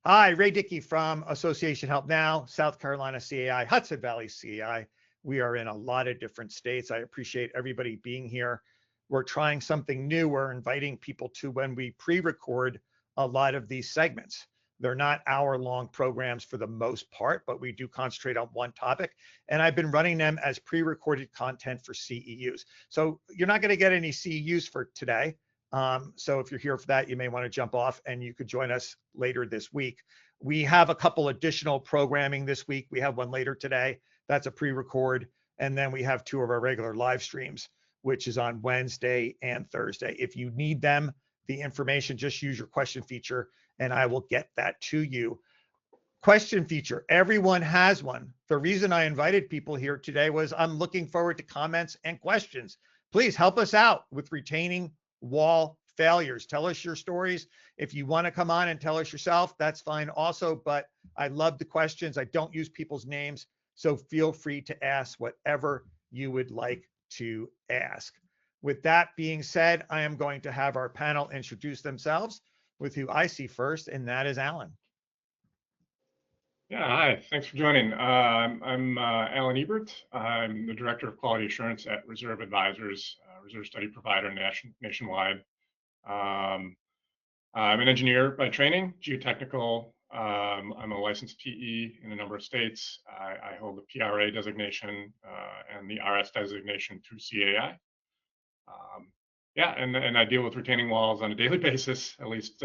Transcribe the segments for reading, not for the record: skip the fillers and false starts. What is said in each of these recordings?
Hi, Ray Dickey from Association Help Now, South Carolina CAI, Hudson Valley CAI. We are in a lot of different states. I appreciate everybody being here. We're trying something new. We're inviting people to when we pre-record a lot of these segments. They're not hour-long programs for the most part, but we do concentrate on one topic. And I've been running them as pre-recorded content for CEUs. So you're not going to get any CEUs for today. So if you're here for that, you may want to jump off and you could join us later this week. We have a couple additional programming this week. We have one later today. That's a pre-record. And then we have two of our regular live streams, which is on Wednesday and Thursday. If you need them, the information, just use your question feature and I will get that to you. Question feature, everyone has one. The reason I invited people here today was I'm looking forward to comments and questions. Please help us out with retaining wall failures. Tell us your stories. If you want to come on and tell us yourself, that's fine also, but I love the questions. I don't use people's names, so feel free to ask whatever you would like to ask. With that being said, I am going to have our panel introduce themselves with who I see first, and that is Alan. Yeah, hi, thanks for joining. I'm Alan Ebert. I'm the Director of Quality Assurance at Reserve Advisors, reserve study provider nationwide. I'm an engineer by training, geotechnical. I'm a licensed PE in a number of states. I hold the PRA designation and the RS designation through CAI. Yeah, and I deal with retaining walls on a daily basis, at least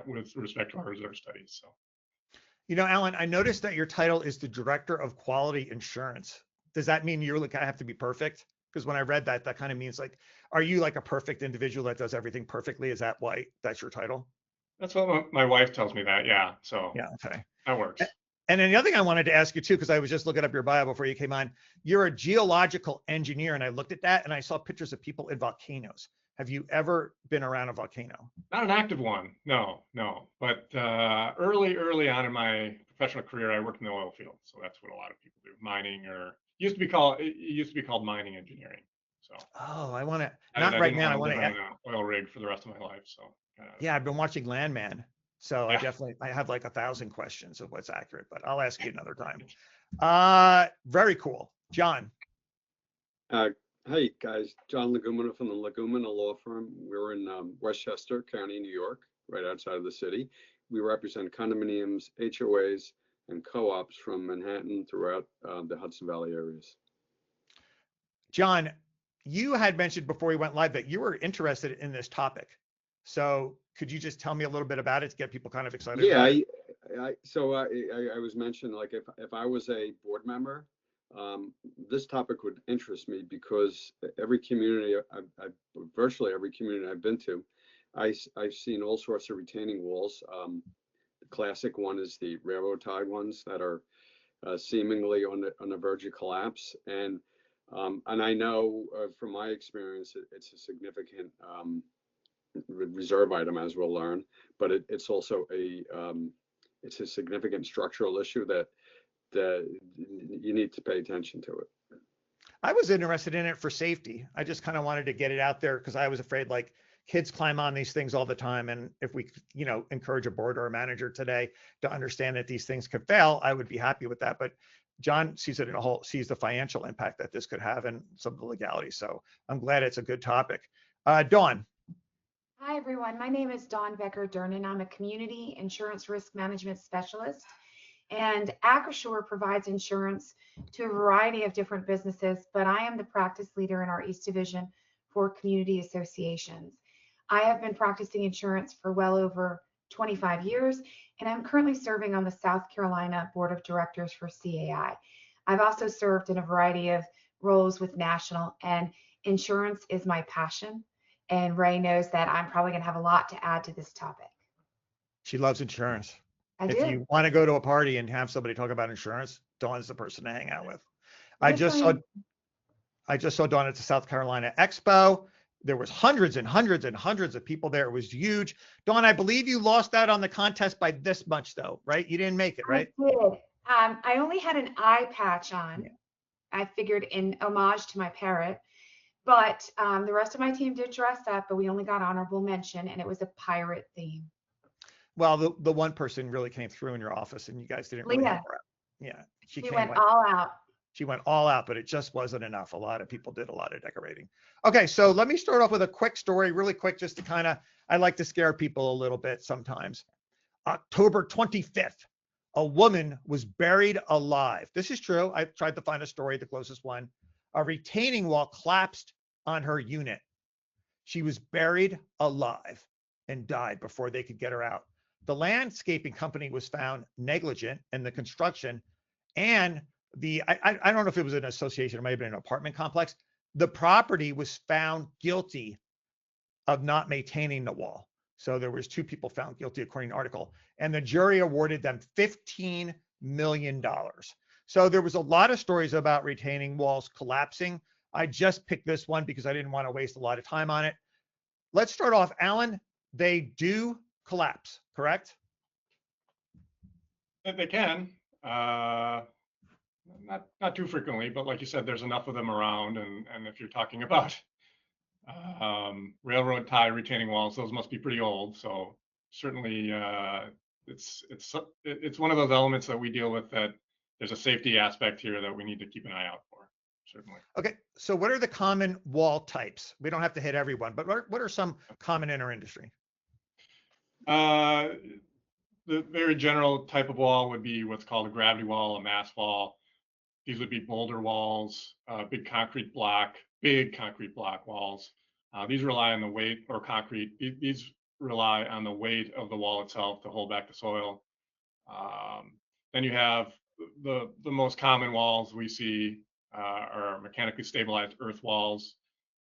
with respect to our reserve studies. So. You know, Alan, I noticed that your title is the Director of Quality Insurance. Does that mean you're like, I have to be perfect? Because when I read that, that kind of means like, are you like a perfect individual that does everything perfectly? Is that why that's your title? That's what my wife tells me that. Yeah. So yeah, okay. That works. And then the other thing I wanted to ask you too, because I was just looking up your bio before you came on, you're a geological engineer. And I looked at that and I saw pictures of people in volcanoes. Have you ever been around a volcano? Not an active one, no. But early on in my professional career, I worked in the oil field, so that's what a lot of people do. Mining, or it used to be called mining engineering. So. Oh, I want to. I Not right didn't now. I want want to live to. on an oil rig for the rest of my life. So. Yeah, I've been watching Landman, so yeah. I have like 1,000 questions of what's accurate, but I'll ask you another time. Very cool, John. Hey guys, John Legumina from the Legumina Law Firm. We're in Westchester County, New York, right outside of the city. We represent condominiums, HOAs, and co-ops from Manhattan throughout the Hudson Valley areas. John, you had mentioned before we went live that you were interested in this topic. So could you just tell me a little bit about it to get people kind of excited? Yeah, about it? I was mentioned, like, if I was a board member, this topic would interest me because every community, virtually every community I've been to, I've seen all sorts of retaining walls. The classic one is the railroad tied ones that are seemingly on the verge of collapse. And I know from my experience, it's a significant reserve item, as we'll learn, but it's also it's a significant structural issue that you need to pay attention to it. I was interested in it for safety. I just kind of wanted to get it out there because I was afraid like kids climb on these things all the time. And if we, encourage a board or a manager today to understand that these things could fail, I would be happy with that. But John sees it in a whole, sees the financial impact that this could have and some of the legality. So I'm glad it's a good topic. Dawn. Hi, everyone. My name is Dawn Becker-Durnan. I'm a community insurance risk management specialist. And Acrisure provides insurance to a variety of different businesses, but I am the practice leader in our East Division for community associations. I have been practicing insurance for well over 25 years, and I'm currently serving on the South Carolina Board of Directors for CAI. I've also served in a variety of roles with national, and insurance is my passion. And Ray knows that I'm probably going to have a lot to add to this topic. She loves insurance. If you want to go to a party and have somebody talk about insurance, Dawn's the person to hang out with. I just saw Dawn at the South Carolina Expo. There was hundreds and hundreds and hundreds of people there. It was huge. Dawn, I believe you lost out on the contest by this much though, right? You didn't make it, right? I did. I only had an eye patch on. Yeah. I figured in homage to my parrot, but the rest of my team did dress up, but we only got honorable mention, and it was a pirate theme. Well, the one person really came through in your office and you guys didn't really Leah, help her out. Yeah, she she came went like, all out. she went all out, but it just wasn't enough. A lot of people did a lot of decorating. Okay, so let me start off with a quick story, really quick, just to kind of, I like to scare people a little bit sometimes. October 25th, a woman was buried alive. This is true. I tried to find a story, the closest one. A retaining wall collapsed on her unit. She was buried alive and died before they could get her out. The landscaping company was found negligent in the construction, and I don't know if it was an association, it might have been an apartment complex. The property was found guilty of not maintaining the wall. So there was 2 people found guilty according to the article, and the jury awarded them $15 million. So there was a lot of stories about retaining walls collapsing. I just picked this one because I didn't want to waste a lot of time on it. Let's start off, Alan. They do collapse, correct? They can, not too frequently, but like you said, there's enough of them around, and if you're talking about railroad tie retaining walls, those must be pretty old. So certainly, it's one of those elements that we deal with, that there's a safety aspect here that we need to keep an eye out for. Certainly. Okay, so what are the common wall types? We don't have to hit everyone, but what are some common in our industry? The very general type of wall would be what's called a gravity wall, a mass wall. These would be boulder walls, big concrete block walls. These rely on the weight, or concrete. These rely on the weight of the wall itself to hold back the soil. Then you have the most common walls we see are mechanically stabilized earth walls.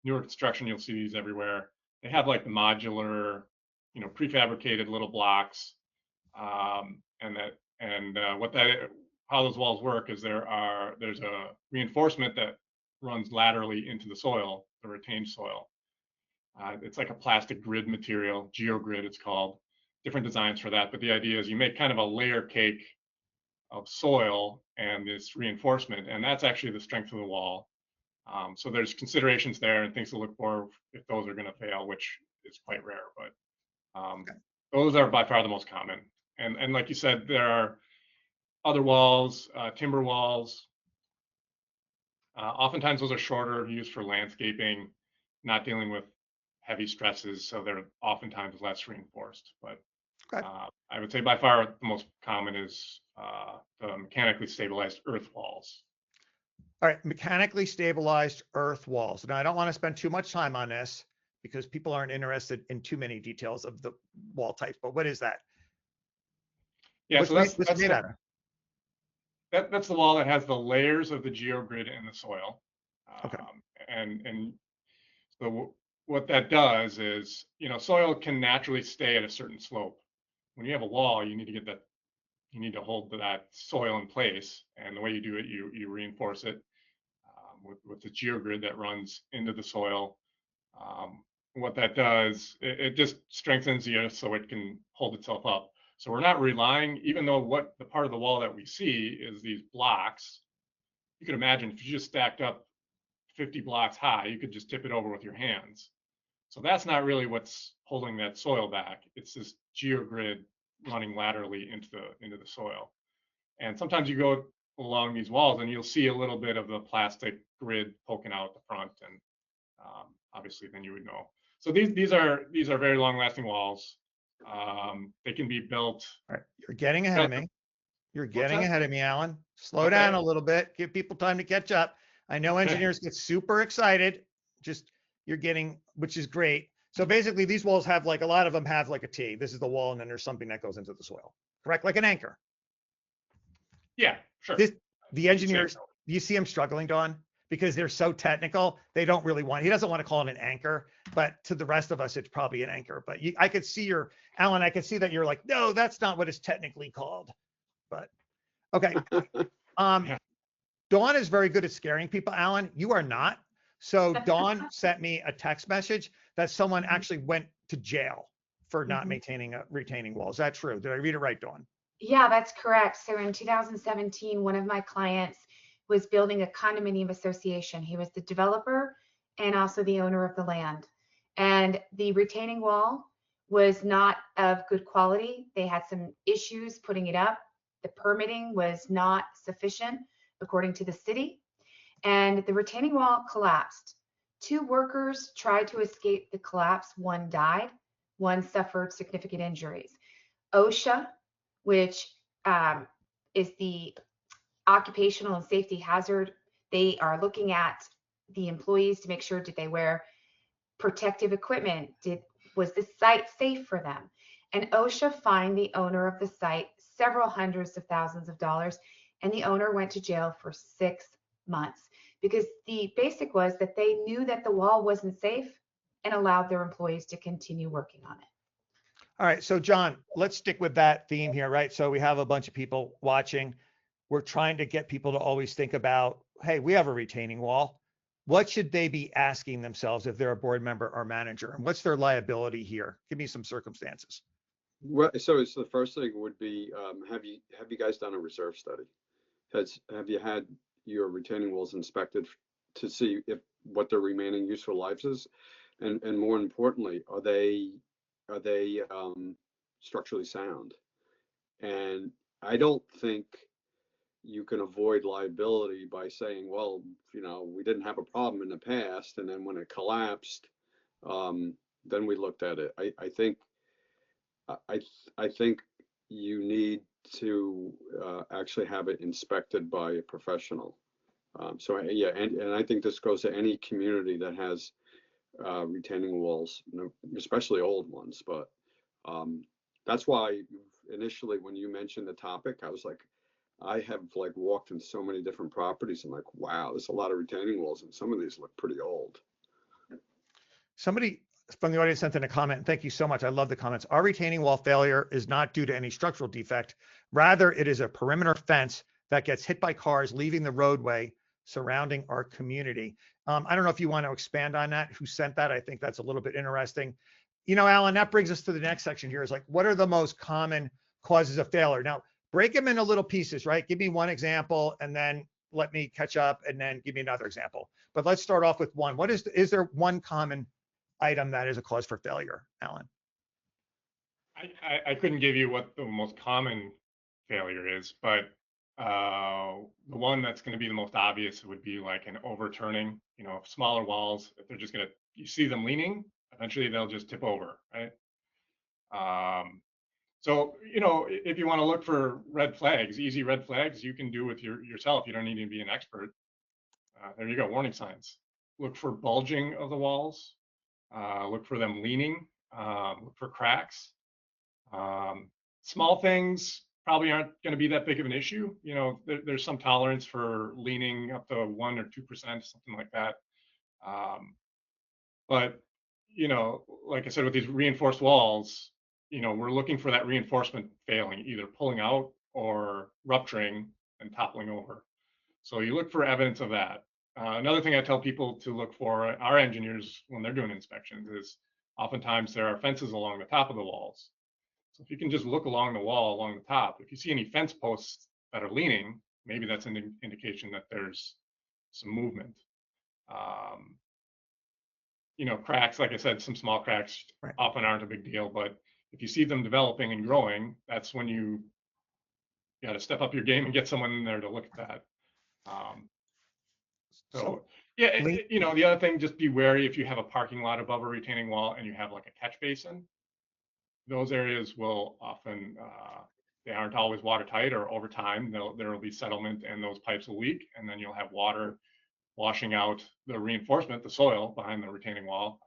Newer construction, you'll see these everywhere. They have like the modular, prefabricated little blocks, how those walls work is there's a reinforcement that runs laterally into the soil, the retained soil. It's like a plastic grid material, geogrid it's called. Different designs for that, but the idea is you make kind of a layer cake of soil and this reinforcement, and that's actually the strength of the wall. So there's considerations there and things to look for if those are going to fail, which is quite rare, but those are by far the most common. And like you said, there are other walls, timber walls. Oftentimes those are shorter, used for landscaping, not dealing with heavy stresses, so they're oftentimes less reinforced. But I would say by far the most common is the mechanically stabilized earth walls. All right, mechanically stabilized earth walls. Now, I don't want to spend too much time on this because people aren't interested in too many details of the wall types, but what is that? Yeah, what's so that's made out of? That's the wall that has the layers of the geogrid in the soil. Okay. And so what that does is, soil can naturally stay at a certain slope. When you have a wall, you need to hold that soil in place. And the way you do it, you reinforce it with the geogrid that runs into the soil. What that does, it just strengthens you so it can hold itself up. So we're not relying, even though what the part of the wall that we see is these blocks, you could imagine if you just stacked up 50 blocks high, you could just tip it over with your hands. So that's not really what's holding that soil back. It's this geogrid running laterally into the soil. And sometimes you go along these walls and you'll see a little bit of the plastic grid poking out the front, and obviously then you would know. So these are very long-lasting walls. They can be built. All right, you're getting ahead of me. You're getting ahead of me, Alan. Slow Okay. down a little bit. Give people time to catch up. I know engineers get super excited. Just you're getting, which is great. So basically, these walls have a lot of them have like a T. This is the wall, and then there's something that goes into the soil. Correct, like an anchor. Yeah, sure. The engineers, you see them struggling, Dawn, because they're so technical. They don't really want. He doesn't want to call it an anchor, but to the rest of us, it's probably an anchor. But I could see Alan. I could see that you're like, no, that's not what it's technically called. But okay. Yeah. Dawn is very good at scaring people, Alan. You are not. So Dawn sent me a text message that someone actually went to jail for not maintaining a retaining wall. Is that true? Did I read it right, Dawn? Yeah, that's correct. So in 2017, one of my clients was building a condominium association. He was the developer and also the owner of the land. And the retaining wall was not of good quality. They had some issues putting it up. The permitting was not sufficient according to the city, and the retaining wall collapsed. 2 workers tried to escape the collapse. 1 died. 1 suffered significant injuries. OSHA, which is the occupational and safety hazard, they are looking at the employees to make sure, did they wear protective equipment? Was the site safe for them? And OSHA fined the owner of the site several hundreds of thousands of dollars, and the owner went to jail for 6 months because the basic was that they knew that the wall wasn't safe and allowed their employees to continue working on it. All right. So John, let's stick with that theme here, right? So we have a bunch of people watching. We're trying to get people to always think about, hey, we have a retaining wall. What should they be asking themselves if they're a board member or manager? And what's their liability here? Give me some circumstances. Well, so it's the first thing would be, have you guys done a reserve study? Have you had your retaining walls inspected to see what their remaining useful lives is, and more importantly, are they structurally sound? And I don't think you can avoid liability by saying, well, we didn't have a problem in the past, and then when it collapsed, then we looked at it. I think you need to actually have it inspected by a professional. So yeah, and I think this goes to any community that has retaining walls, especially old ones. But that's why initially when you mentioned the topic, I was like, I have walked in so many different properties. I'm like, wow, there's a lot of retaining walls, and some of these look pretty old. Somebody from the audience sent in a comment, and thank you so much. I love the comments. Our retaining wall failure is not due to any structural defect. Rather, it is a perimeter fence that gets hit by cars leaving the roadway surrounding our community. I don't know if you want to expand on that. Who sent that? I think that's a little bit interesting. Alan, that brings us to the next section here. Is like, what are the most common causes of failure? Now, break them into little pieces, right? Give me one example, and then let me catch up, and then give me another example. But let's start off with one. Is there one common item that is a cause for failure, Alan? I couldn't give you what the most common failure is, but the one that's going to be the most obvious would be like an overturning. Smaller walls, if they're just going to, you see them leaning, eventually they'll just tip over, right? So, if you want to look for red flags, easy red flags, you can do with yourself. You don't need to be an expert. There you go, warning signs. Look for bulging of the walls. Look for them leaning. Look for cracks. Small things probably aren't going to be that big of an issue. There's some tolerance for leaning up to 1 or 2%, something like that. But, like I said, with these reinforced walls, we're looking for that reinforcement failing, either pulling out or rupturing and toppling over. So you look for evidence of that. Another thing I tell people to look for, our engineers, when they're doing inspections, is oftentimes there are fences along the top of the walls. So if you can just look along the wall, along the top, if you see any fence posts that are leaning, maybe that's an indication that there's some movement. Cracks, like I said, some small cracks often aren't a big deal, but if you see them developing and growing, that's when you got to step up your game and get someone in there to look at that. Yeah, the other thing, just be wary if you have a parking lot above a retaining wall and you have like a catch basin. Those areas will often, they aren't always watertight, or over time there will be settlement and those pipes will leak, and then you'll have water washing out the reinforcement, the soil behind the retaining wall.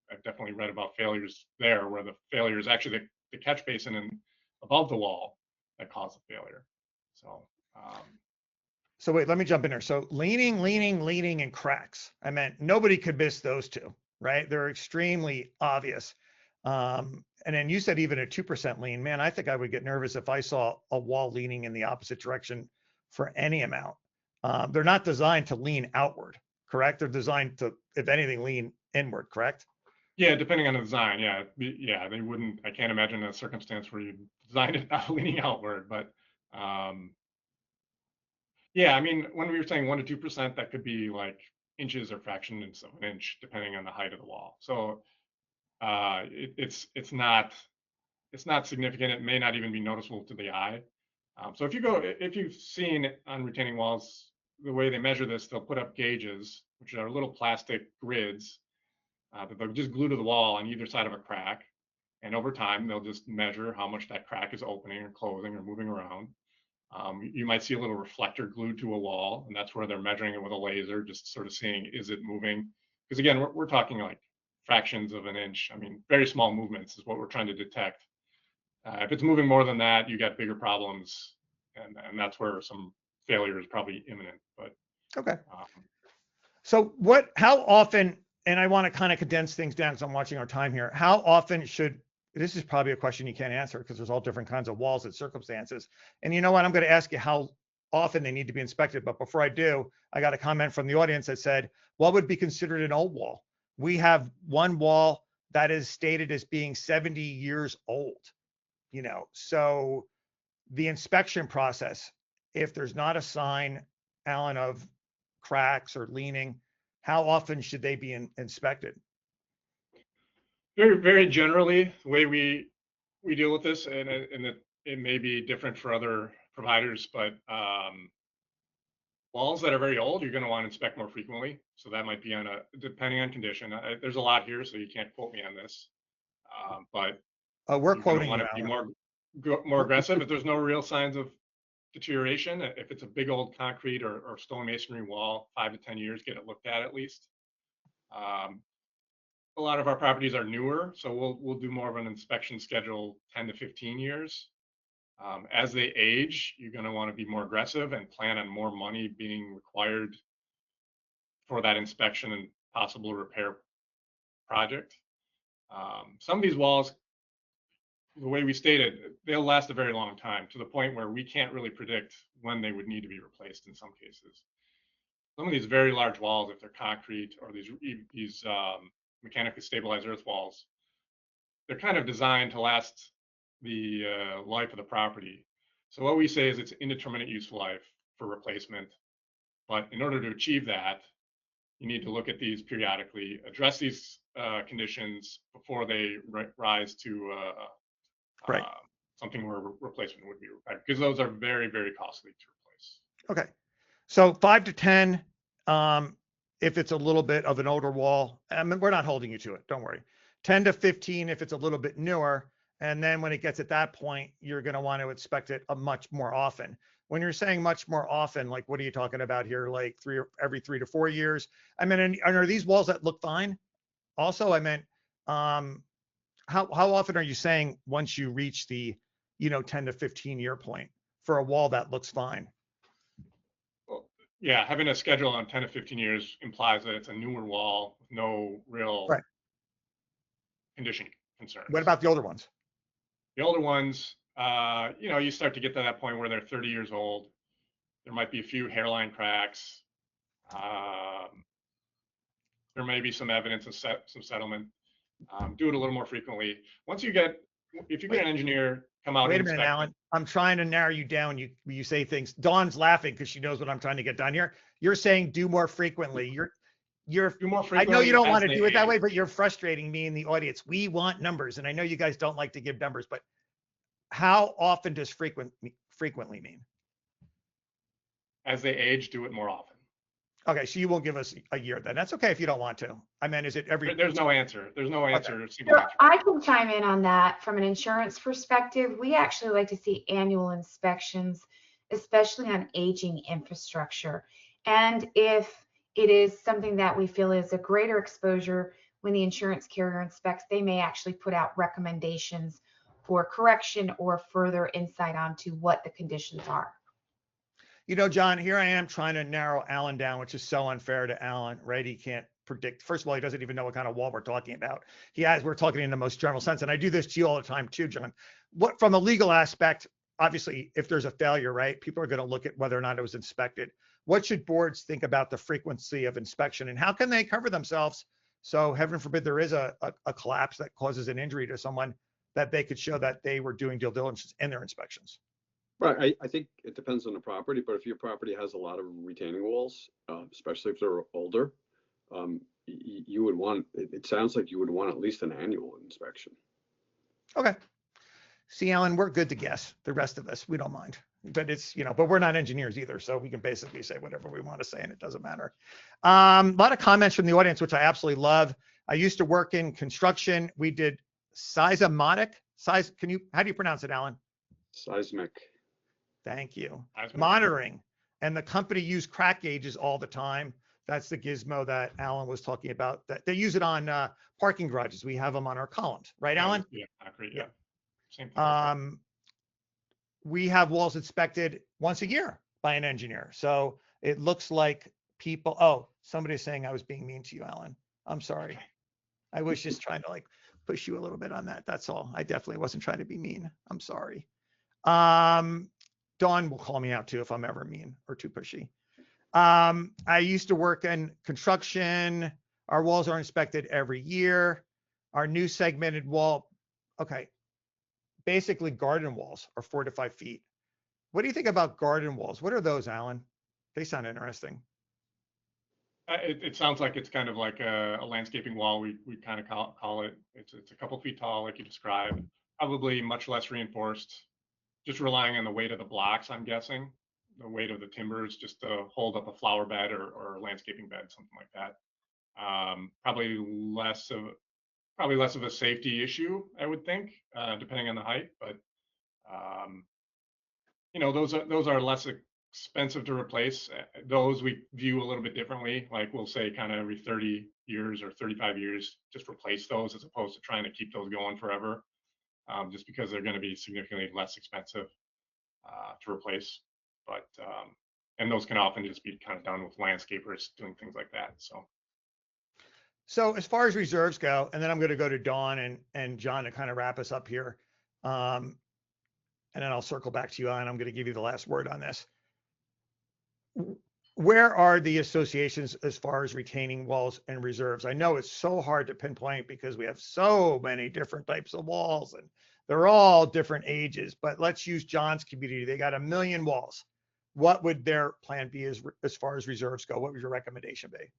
I've definitely read about failures there where the failure is actually the catch basin and above the wall that caused the failure. So wait, let me jump in there. So leaning, and cracks. I meant nobody could miss those two, right? They're extremely obvious. And then you said even a 2% lean. Man, I think I would get nervous if I saw a wall leaning in the opposite direction for any amount. They're not designed to lean outward, correct? They're designed to, if anything, lean inward, correct? Yeah, depending on the design. Yeah, they wouldn't. I can't imagine a circumstance where you designed it not leaning outward. But yeah, I mean, when we were saying 1 to 2%, that could be like inches or fractions of an inch, depending on the height of the wall. So it's not significant. It may not even be noticeable to the eye. So if you've seen on retaining walls, the way they measure this, they'll put up gauges, which are little plastic grids that they'll just glue to the wall on either side of a crack. And over time, they'll just measure how much that crack is opening or closing or moving around. You might see a little reflector glued to a wall, and that's where they're measuring it with a laser, just sort of seeing, is it moving? Because again, we're talking like fractions of an inch. I mean, very small movements is what we're trying to detect. If it's moving more than that, you got bigger problems, and that's where some failure is probably imminent. But okay. So how often, and I want to kind of condense things down because I'm watching our time here. How often this is probably a question you can't answer because there's all different kinds of walls and circumstances. And you know what? I'm going to ask you how often they need to be inspected. But before I do, I got a comment from the audience that said, what would be considered an old wall? We have one wall that is stated as being 70 years old. So the inspection process, if there's not a sign, Alan, of cracks or leaning, how often should they be inspected? Very, very generally, the way we deal with this, and it may be different for other providers, but walls that are very old, you're going to want to inspect more frequently. So that might be depending on condition. There's a lot here, so you can't quote me on this. But we're quoting want you, to be more aggressive if there's no real signs of deterioration. If it's a big old concrete or stone masonry wall, 5 to 10 years, get it looked at least. A lot of our properties are newer, so we'll do more of an inspection schedule 10 to 15 years. As they age, you're going to want to be more aggressive and plan on more money being required for that inspection and possible repair project. Some of these walls, the way we stated, they'll last a very long time, to the point where we can't really predict when they would need to be replaced in some cases. Some of these very large walls, if they're concrete or these mechanically stabilized earth walls, they're kind of designed to last the life of the property. So what we say is it's indeterminate useful life for replacement. But in order to achieve that, you need to look at these periodically, address these conditions before they rise to right. Something where replacement would be required, because those are very, very costly to replace. Okay. So 5 to 10, if it's a little bit of an older wall. I mean, we're not holding you to it. Don't worry. 10 to 15 if it's a little bit newer. And then when it gets at that point, you're going to want to inspect it much more often. When you're saying much more often, like what are you talking about here? Like every 3 to 4 years? I mean, and are these walls that look fine? Also, I meant, how often are you saying once you reach the, 10 to 15 year point for a wall that looks fine? Well, yeah, having a schedule on 10 to 15 years implies that it's a newer wall with no real condition concerns. What about the older ones? The older ones, you start to get to that point where they're 30 years old. There might be a few hairline cracks. There may be some evidence of some settlement. Do it a little more frequently. If you get an engineer come out. Wait a minute, Alan. I'm trying to narrow you down. You say things. Dawn's laughing because she knows what I'm trying to get done here. You're saying do more frequently. You're do more frequently. I know you don't want to do it that way, but you're frustrating me in the audience. We want numbers, and I know you guys don't like to give numbers, but how often does frequently mean? As they age, do it more often. Okay, so you won't give us a year then. That's okay if you don't want to. I mean, is it every? There's no answer. There's no answer. Okay. So I can chime in on that from an insurance perspective. We actually like to see annual inspections, especially on aging infrastructure. And if it is something that we feel is a greater exposure, when the insurance carrier inspects, they may actually put out recommendations for correction or further insight onto what the conditions are. John, here I am trying to narrow Alan down, which is so unfair to Alan, right? He can't predict. First of all, he doesn't even know what kind of wall we're talking about. We're talking in the most general sense. And I do this to you all the time too, John. What from a legal aspect, obviously, if there's a failure, right, people are going to look at whether or not it was inspected. What should boards think about the frequency of inspection and how can they cover themselves? So heaven forbid there is a collapse that causes an injury to someone, that they could show that they were doing due diligence in their inspections. Right. I think it depends on the property, but if your property has a lot of retaining walls, especially if they're older, you would want, it sounds like you would want at least an annual inspection. Okay. See, Alan, we're good to guess. The rest of us, we don't mind. But it's, but we're not engineers either. So we can basically say whatever we want to say and it doesn't matter. A lot of comments from the audience, which I absolutely love. I used to work in construction. We did seismic. How do you pronounce it, Alan? Seismic. Thank you. Seismic. Monitoring. And the company used crack gauges all the time. That's the gizmo that Alan was talking about. That they use it on parking garages. We have them on our columns, right, Alan? Yeah, concrete. Yeah. Same thing. We have walls inspected once a year by an engineer. So it looks like people, oh, somebody's saying I was being mean to you, Alan. I'm sorry. Okay. I was just trying to push you a little bit on that. That's all. I definitely wasn't trying to be mean. I'm sorry. Dawn will call me out too if I'm ever mean or too pushy. I used to work in construction. Our walls are inspected every year. Our new segmented wall, okay. Basically garden walls are 4 to 5 feet. What do you think about garden walls? What are those, Alan? They sound interesting. It sounds like it's kind of like a landscaping wall. We kind of call it. It's a couple feet tall, like you described. Probably much less reinforced. Just relying on the weight of the blocks, I'm guessing. The weight of the timbers just to hold up a flower bed or a landscaping bed, something like that. Probably less of a safety issue, I would think, depending on the height. But those are less expensive to replace. Those we view a little bit differently. Like we'll say kind of every 30 years or 35 years, just replace those as opposed to trying to keep those going forever, just because they're going to be significantly less expensive to replace. But and those can often just be kind of done with landscapers doing things like that. So as far as reserves go, and then I'm going to go to Dawn and John to kind of wrap us up here. And then I'll circle back to you, and I'm going to give you the last word on this. Where are the associations as far as retaining walls and reserves? I know it's so hard to pinpoint because we have so many different types of walls and they're all different ages, but let's use John's community. They got 1 million walls. What would their plan be as far as reserves go? What would your recommendation be?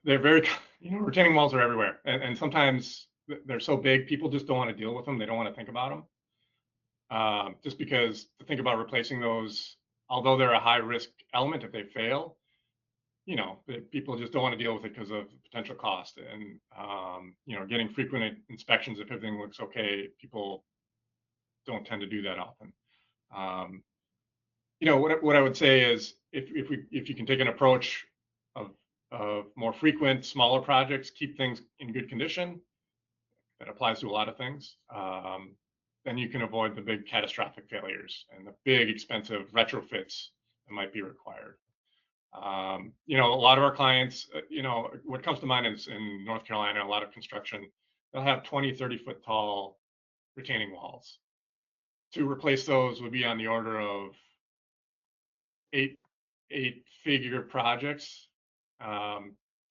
They're very, retaining walls are everywhere. And sometimes they're so big, people just don't want to deal with them. They don't want to think about them. Just because to think about replacing those, although they're a high risk element if they fail, people just don't want to deal with it because of potential cost. And, getting frequent inspections if everything looks okay, people don't tend to do that often. What I would say is if you can take an approach of more frequent, smaller projects, keep things in good condition, that applies to a lot of things, then you can avoid the big catastrophic failures and the big expensive retrofits that might be required. A lot of our clients, what comes to mind is in North Carolina, a lot of construction, they'll have 20, 30 foot tall retaining walls. To replace those would be on the order of eight-figure projects,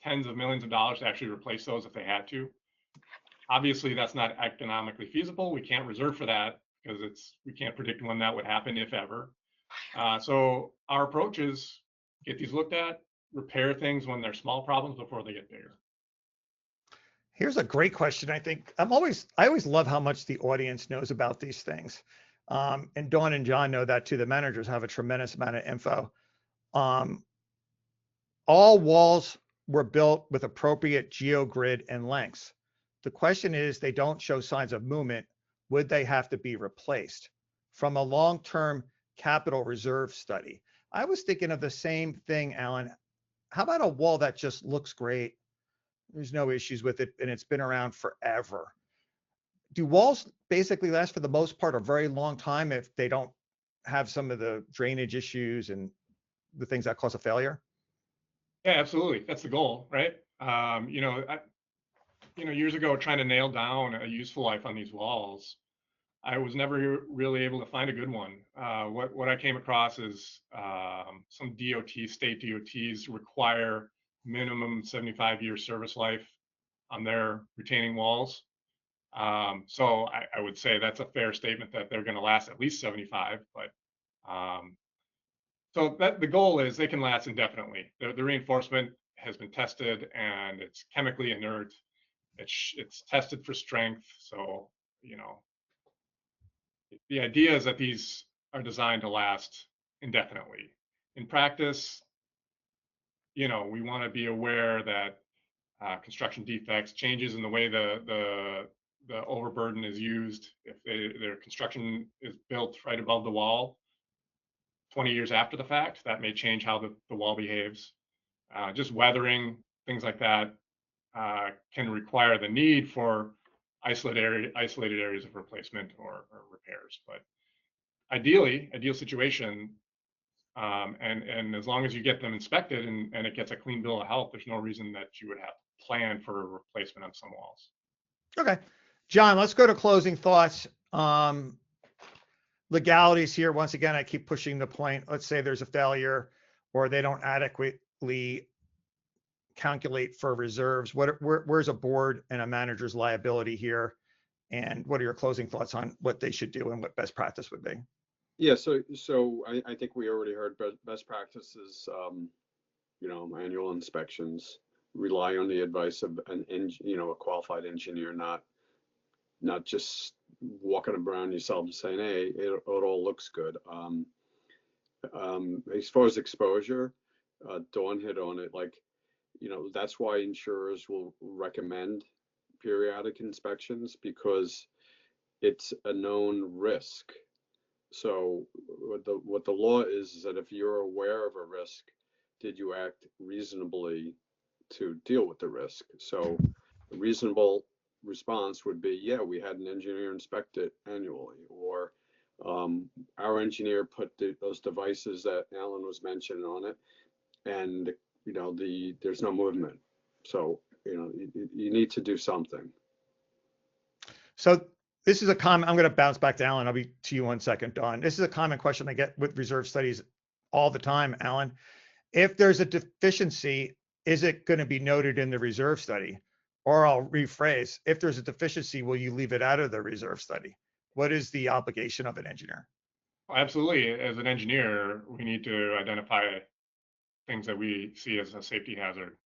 tens of millions of dollars to actually replace those if they had to. Obviously, that's not economically feasible. We can't reserve for that because we can't predict when that would happen, if ever. So our approach is get these looked at, repair things when they're small problems before they get bigger. Here's a great question. I think I always love how much the audience knows about these things. And Dawn and John know that too. The managers have a tremendous amount of info. All walls were built with appropriate geogrid and lengths. The question is, they don't show signs of movement. Would they have to be replaced? From a long-term capital reserve study, I was thinking of the same thing, Alan. How about a wall that just looks great? There's no issues with it, and it's been around forever. Do walls basically last for the most part a very long time if they don't have some of the drainage issues and the things that cause a failure? Yeah, absolutely. That's the goal, right? Years ago, trying to nail down a useful life on these walls, I was never really able to find a good one. What I came across is some state DOTs require minimum 75-year service life on their retaining walls. So I would say that's a fair statement that they're going to last at least 75, but So that the goal is they can last indefinitely. The reinforcement has been tested and it's chemically inert. It's tested for strength. So, you know, the idea is that these are designed to last indefinitely. In practice, you know, we want to be aware that construction defects, changes in the way the overburden is used, if their construction is built right above the wall 20 years after the fact, that may change how the wall behaves. Just weathering, things like that, can require the need for isolated areas of replacement or repairs. But ideally, ideal situation, and as long as you get them inspected and it gets a clean bill of health, there's no reason that you would have to plan for a replacement on some walls. Okay. John, let's go to closing thoughts. Legalities here. Once again, I keep pushing the point. Let's say there's a failure or they don't adequately calculate for reserves. Where's a board and a manager's liability here? And what are your closing thoughts on what they should do and what best practice would be? Yeah, so I think we already heard best practices, you know, annual inspections, rely on the advice of a qualified engineer, not just walking around yourself and saying, hey, it all looks good. As far as exposure, Dawn hit on it, like, you know, that's why insurers will recommend periodic inspections, because it's a known risk. So what the law is that if you're aware of a risk, did you act reasonably to deal with the risk? So a reasonable response would be, yeah, we had an engineer inspect it annually, or our engineer put those devices that Alan was mentioning on it, and you know, there's no movement. So, you know, you need to do something. So this is a common, I'm going to bounce back to Alan. I'll be to you 1 second, Dawn. This is a common question I get with reserve studies all the time, Alan. If there's a deficiency, is it going to be noted in the reserve study? Or I'll rephrase, if there's a deficiency, will you leave it out of the reserve study? What is the obligation of an engineer? Well, absolutely. As an engineer, we need to identify things that we see as a safety hazard.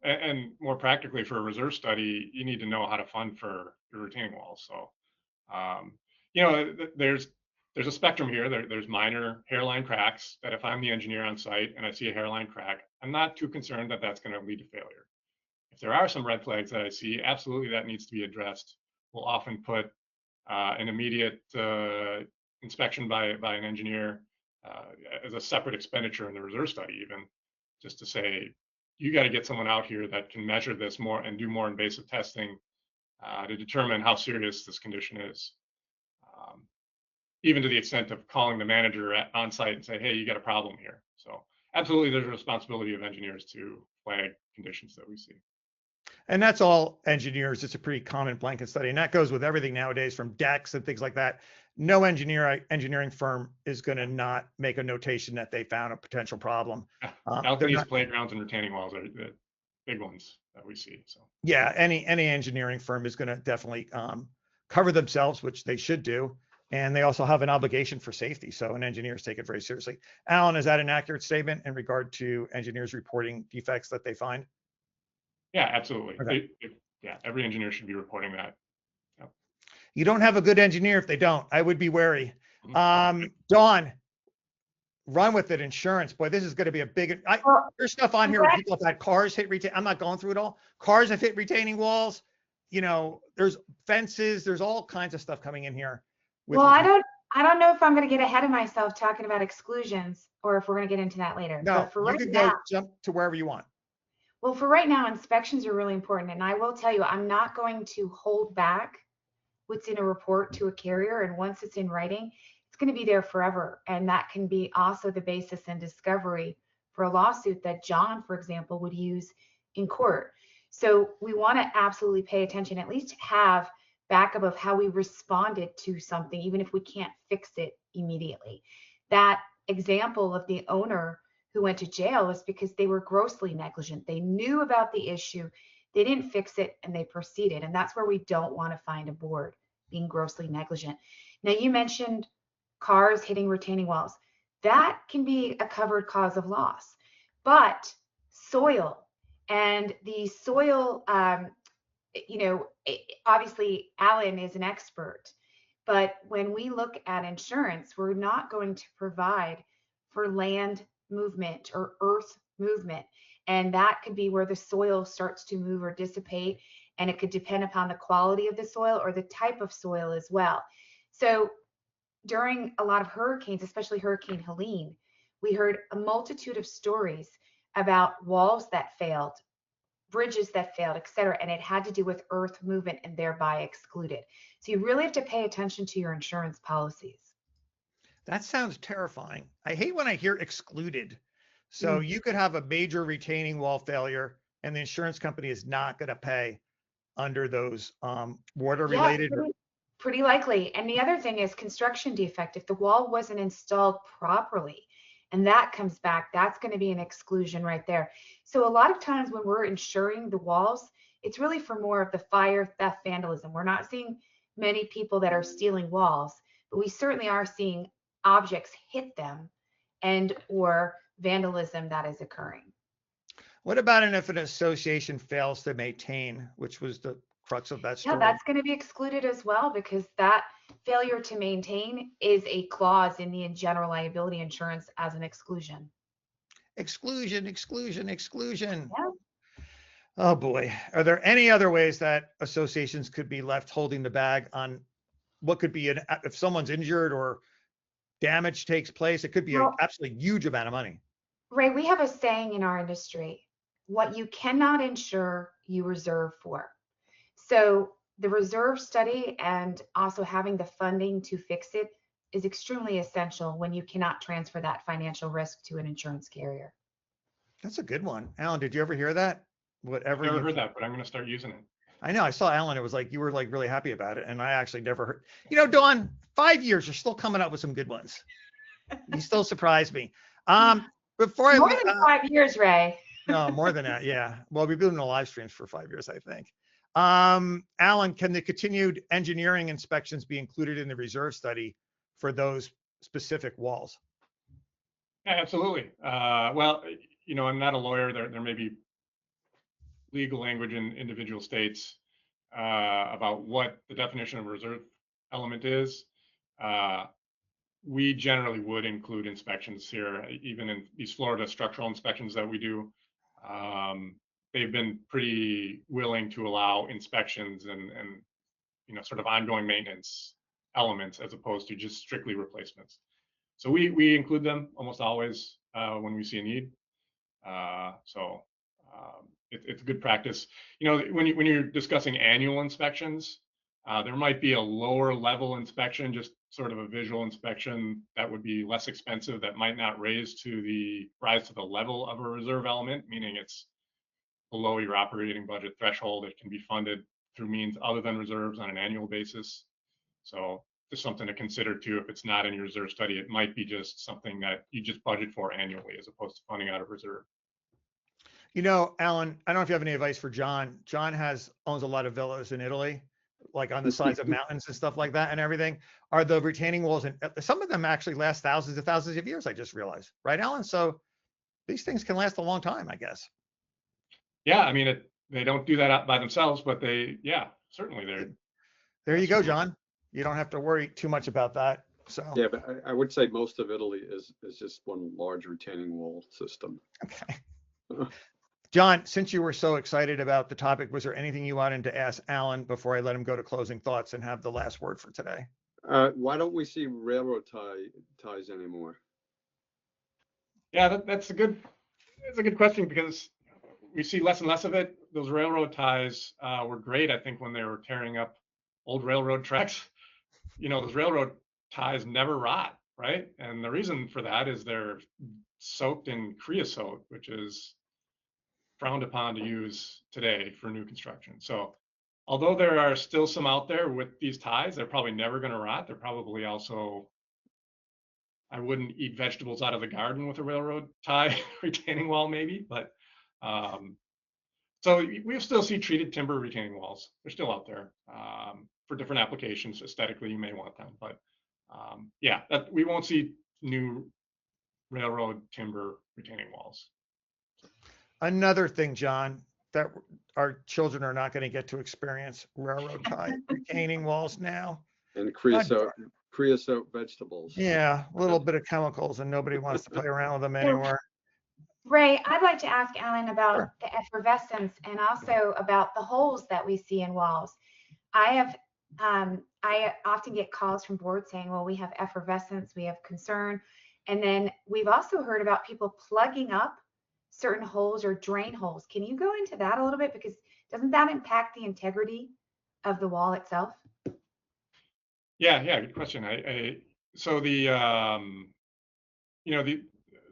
And more practically, for a reserve study, you need to know how to fund for your retaining walls. So, you know, there's a spectrum here. There's minor hairline cracks that if I'm the engineer on site and I see a hairline crack, I'm not too concerned that that's going to lead to failure. If there are some red flags that I see, absolutely that needs to be addressed. We'll often put an immediate inspection by an engineer as a separate expenditure in the reserve study, even just to say, you got to get someone out here that can measure this more and do more invasive testing to determine how serious this condition is. Even to the extent of calling the manager on site and say, hey, you got a problem here. So absolutely, there's a responsibility of engineers to flag conditions that we see. And that's all engineers. It's a pretty common blanket study. And that goes with everything nowadays, from decks and things like that. No engineering firm is going to not make a notation that they found a potential problem. Balconies, playgrounds, and retaining walls are the big ones that we see. So yeah, any engineering firm is going to definitely cover themselves, which they should do. And they also have an obligation for safety. So, and engineers take it very seriously. Alan, is that an accurate statement in regard to engineers reporting defects that they find? Yeah, absolutely. Okay. Yeah, every engineer should be reporting that. Yep. You don't have a good engineer if they don't. I would be wary. Dawn, run with it. Insurance, boy, this is going to be a big. There's stuff on here where people have had cars hit retaining. I'm not going through it all. Cars have hit retaining walls. You know, there's fences. There's all kinds of stuff coming in here. Well, I don't know if I'm going to get ahead of myself talking about exclusions, or if we're going to get into that later. No, but for you right can now, go jump to wherever you want. Well, for right now, inspections are really important. And I will tell you, I'm not going to hold back what's in a report to a carrier. And once it's in writing, it's going to be there forever. And that can be also the basis and discovery for a lawsuit that John, for example, would use in court. So we want to absolutely pay attention, at least have backup of how we responded to something, even if we can't fix it immediately. That example of the owner who went to jail is because they were grossly negligent. They knew about the issue, they didn't fix it, and they proceeded. And that's where we don't want to find a board, being grossly negligent. Now, you mentioned cars hitting retaining walls. that can be a covered cause of loss. But soil and the soil, obviously Alan is an expert, but when we look at insurance, we're not going to provide for land movement or earth movement. And that could be where the soil starts to move or dissipate. And it could depend upon the quality of the soil or the type of soil as well. So during a lot of hurricanes, especially Hurricane Helene, we heard a multitude of stories about walls that failed, bridges that failed, et cetera, and it had to do with earth movement and thereby excluded. So you really have to pay attention to your insurance policies. That sounds terrifying. I hate when I hear excluded. So you could have a major retaining wall failure and the insurance company is not going to pay under those water related. Yeah, pretty likely. And the other thing is construction defect. If the wall wasn't installed properly, and that comes back, that's going to be an exclusion right there. So a lot of times when we're insuring the walls, it's really for more of the fire, theft, vandalism. We're not seeing many people that are stealing walls, but we certainly are seeing objects hit them and or vandalism that is occurring. What about if an association fails to maintain, which was the crux of that story? Yeah, that's going to be excluded as well, because that failure to maintain is a clause in the general liability insurance as an exclusion. Exclusion, exclusion, exclusion. Yeah. Oh boy. Are there any other ways that associations could be left holding the bag on what could be if someone's injured or damage takes place? It could be an absolutely huge amount of money. Ray, we have a saying in our industry: what you cannot insure, you reserve for. So the reserve study and also having the funding to fix it is extremely essential when you cannot transfer that financial risk to an insurance carrier. That's a good one. Alan, did you ever hear that? I've never heard that, but I'm going to start using it. I know. I saw Alan. It was like you were like really happy about it, and I actually never heard. Dawn, 5 years, you're still coming up with some good ones. You still surprise me. Before more than 5 years, Ray. No, more than that. Yeah. Well, we've been doing the live streams for 5 years, I think. Alan, can the continued engineering inspections be included in the reserve study for those specific walls? Yeah, absolutely. Well, I'm not a lawyer. There may be legal language in individual states about what the definition of a reserve element is. We generally would include inspections here, even in these Florida structural inspections that we do. They've been pretty willing to allow inspections and sort of ongoing maintenance elements as opposed to just strictly replacements. So we include them almost always when we see a need. It's good practice. When you're discussing annual inspections, there might be a lower level inspection, just sort of a visual inspection that would be less expensive, that might not rise to the level of a reserve element, meaning it's below your operating budget threshold. It can be funded through means other than reserves on an annual basis. So just something to consider too. If it's not in your reserve study, it might be just something that you just budget for annually as opposed to funding out of reserve. Alan, I don't know if you have any advice for John. John owns a lot of villas in Italy, like on the sides of mountains and stuff like that and everything. Are the retaining walls, and some of them actually last thousands of years, I just realized. Right, Alan? So these things can last a long time, I guess. Yeah, I mean, they don't do that out by themselves, but certainly they're. There you go, John. You don't have to worry too much about that. So yeah, but I would say most of Italy is just one large retaining wall system. Okay. John, since you were so excited about the topic, was there anything you wanted to ask Alan before I let him go to closing thoughts and have the last word for today? Why don't we see railroad ties anymore? Yeah, that's a good question, because we see less and less of it. Those railroad ties were great, I think, when they were tearing up old railroad tracks. Those railroad ties never rot, right? And the reason for that is they're soaked in creosote, which is frowned upon to use today for new construction. So although there are still some out there with these ties, they're probably never going to rot. They're probably also, I wouldn't eat vegetables out of the garden with a railroad tie retaining wall, maybe, but so we still see treated timber retaining walls. They're still out there for different applications. Aesthetically, you may want them, but we won't see new railroad timber retaining walls. Another thing, John, that our children are not going to get to experience railroad tie retaining walls now. And God, creosote vegetables. yeah, a little bit of chemicals, and nobody wants to play around with them anymore. Ray, I'd like to ask Alan about Sure. the effervescence and also about the holes that we see in walls. I often get calls from boards saying, well, we have effervescence, we have concern. And then we've also heard about people plugging up certain holes or drain holes. Can you go into that a little bit? Because doesn't that impact the integrity of the wall itself? Yeah, good question. So the the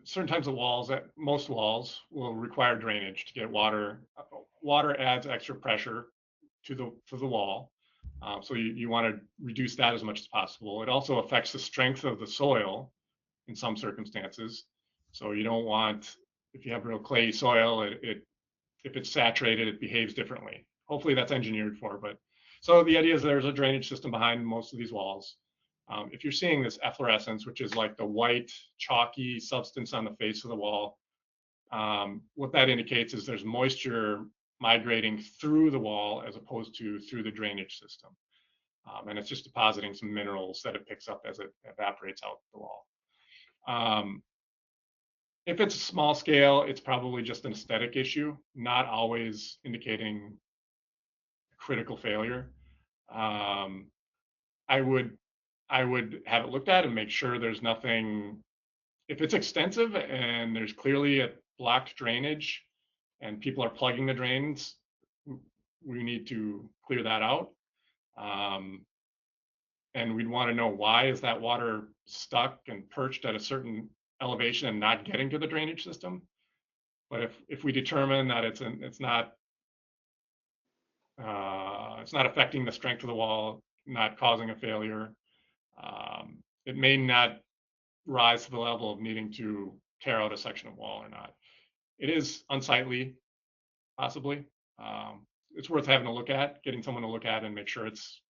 certain types of walls, that most walls will require drainage to get water. Water adds extra pressure to the wall, so you want to reduce that as much as possible. It also affects the strength of the soil in some circumstances. So you don't want, if you have real clay soil, if it's saturated, it behaves differently. Hopefully that's engineered for, but so the idea is there's a drainage system behind most of these walls. If you're seeing this efflorescence, which is like the white chalky substance on the face of the wall, what that indicates is there's moisture migrating through the wall as opposed to through the drainage system. And it's just depositing some minerals that it picks up as it evaporates out the wall. If it's small scale, it's probably just an aesthetic issue, not always indicating critical failure. I would have it looked at and make sure there's nothing. If it's extensive and there's clearly a blocked drainage and people are plugging the drains, we need to clear that out. And we'd want to know, why is that water stuck and perched at a certain elevation and not getting to the drainage system? But if we determine that it's not affecting the strength of the wall, not causing a failure, it may not rise to the level of needing to tear out a section of wall or not. It is unsightly, possibly. It's worth having a look at, getting someone to look at and make sure it's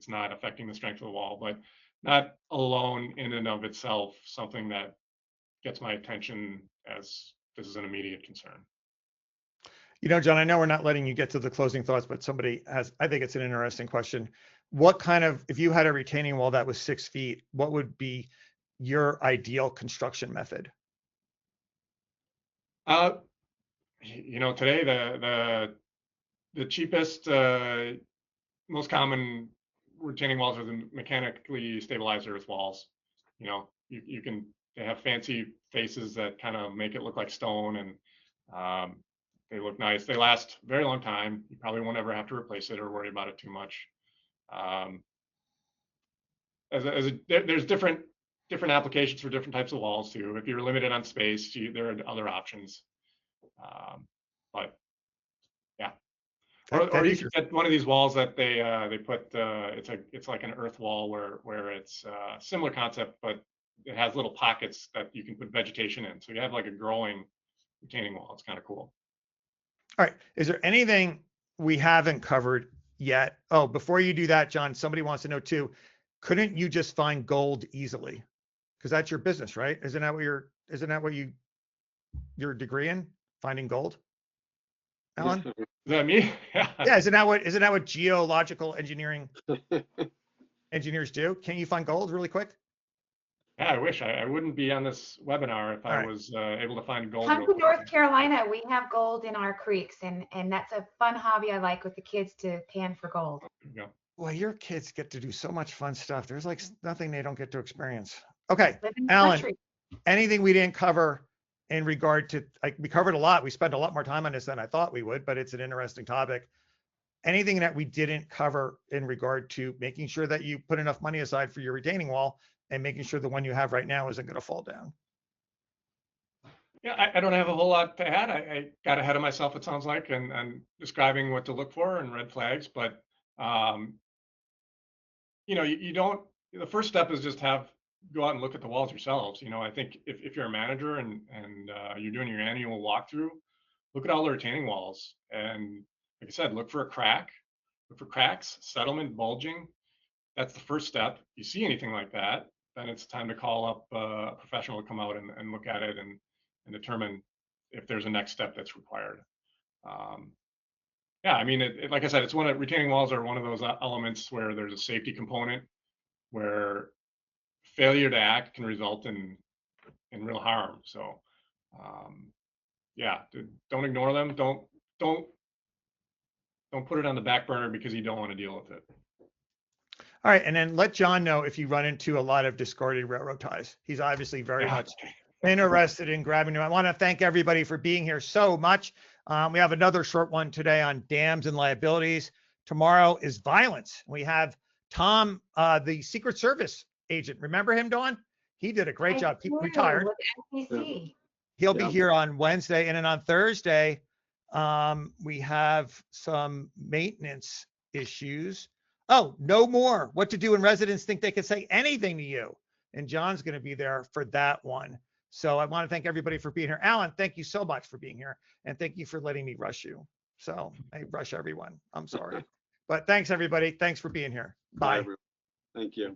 not affecting the strength of the wall, but not alone in and of itself something that gets my attention as this is an immediate concern. You know, John, I know we're not letting you get to the closing thoughts, but somebody has, I think it's an interesting question. What kind of, if you had a retaining wall that was 6 feet, what would be your ideal construction method? Today the cheapest, most common retaining walls are the mechanically stabilized earth walls. They have fancy faces that kind of make it look like stone, and they look nice. They last a very long time. You probably won't ever have to replace it or worry about it too much. There's different applications for different types of walls too. If you're limited on space, there are other options. But yeah, or you can get one of these walls that they put. It's like an earth wall where it's a similar concept, but it has little pockets that you can put vegetation in. So you have like a growing retaining wall. It's kind of cool. All right. Is there anything we haven't covered yet? Oh, before you do that, John, somebody wants to know too, couldn't you just find gold easily? Because that's your business, right? Isn't that what your degree in, finding gold? Alan? Is that me? Yeah, isn't that what geological engineering engineers do? Can you find gold really quick? Yeah, I wish I wouldn't be on this webinar if I was able to find gold. Come to North Carolina. We have gold in our creeks, and that's a fun hobby I like with the kids, to pan for gold. Yeah. Well, your kids get to do so much fun stuff. There's like nothing they don't get to experience. Okay, Alan, anything we didn't cover in regard to, like, we covered a lot. We spent a lot more time on this than I thought we would, but it's an interesting topic. Anything that we didn't cover in regard to making sure that you put enough money aside for your retaining wall and making sure the one you have right now isn't going to fall down? Yeah, I don't have a whole lot to add. I got ahead of myself, it sounds like, and describing what to look for and red flags. But you don't. The first step is just go out and look at the walls yourselves. I think if you're a manager and you're doing your annual walkthrough, look at all the retaining walls, and like I said, look for a crack, look for cracks, settlement, bulging. That's the first step. You see anything like that, then it's time to call up a professional to come out and look at it and determine if there's a next step that's required. Yeah, I mean, like I said, it's retaining walls are one of those elements where there's a safety component where failure to act can result in real harm. So, yeah, don't ignore them. Don't put it on the back burner because you don't want to deal with it. All right, and then let John know if you run into a lot of discarded railroad ties. He's obviously very much interested in grabbing them. I want to thank everybody for being here so much. We have another short one today on dams and liabilities. Tomorrow is violence. We have Tom, the Secret Service agent. Remember him, Dawn? He did a great job. He retired. With SEC. He'll be here on Wednesday. And then on Thursday, we have some maintenance issues. Oh, no more. What to do when residents think they can say anything to you. And John's going to be there for that one. So I want to thank everybody for being here. Alan, thank you so much for being here. And thank you for letting me rush you. So I rush everyone. I'm sorry. But thanks, everybody. Thanks for being here. Bye. Thank you.